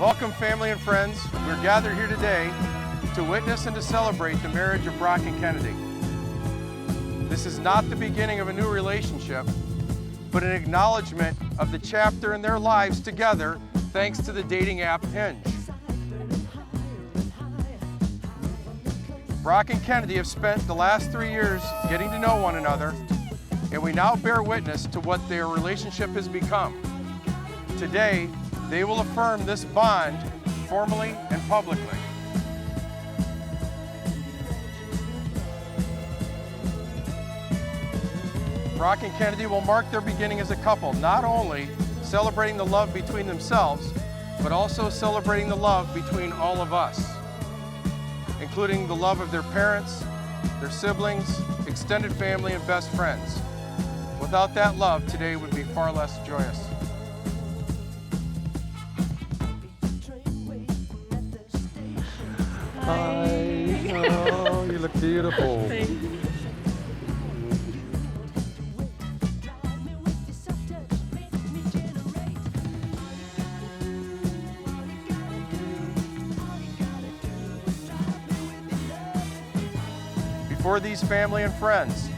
Welcome, family and friends. We're gathered here today to witness and to celebrate the marriage of Brock and Kennedy. This is not the beginning of a new relationship, but an acknowledgement of the chapter in their lives together thanks to the dating app Hinge. Brock and Kennedy have spent the last 3 years getting to know one another, and we now bear witness to what their relationship has become. Today, they will affirm this bond formally and publicly. Brock and Kennedy will mark their beginning as a couple, not only celebrating the love between themselves, but also celebrating the love between all of us, including the love of their parents, their siblings, extended family, and best friends. Without that love, today would be far less joyous. Hi. Oh, you look beautiful. Thank you. Before these family and friends,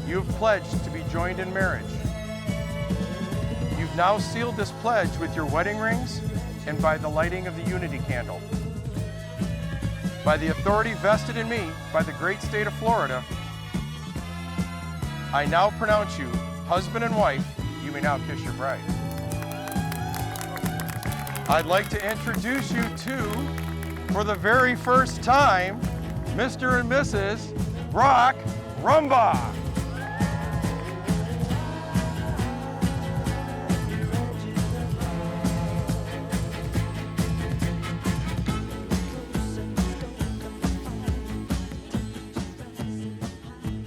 you have pledged to be joined in marriage. You've now sealed this pledge with your wedding rings and by the lighting of the unity candle. By the authority vested in me by the great state of Florida, I now pronounce you husband and wife. You may now kiss your bride. I'd like to introduce you to, for the very first time, Mr. and Mrs. Brock Rumbaugh.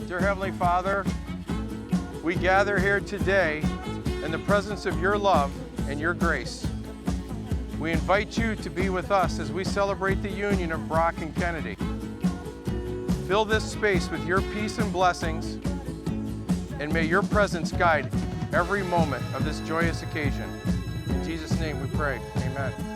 Dear Heavenly Father, we gather here today in the presence of your love and your grace. We invite you to be with us as we celebrate the union of Brock and Kennedy. Fill this space with your peace and blessings, and may your presence guide every moment of this joyous occasion. In Jesus' name we pray, amen.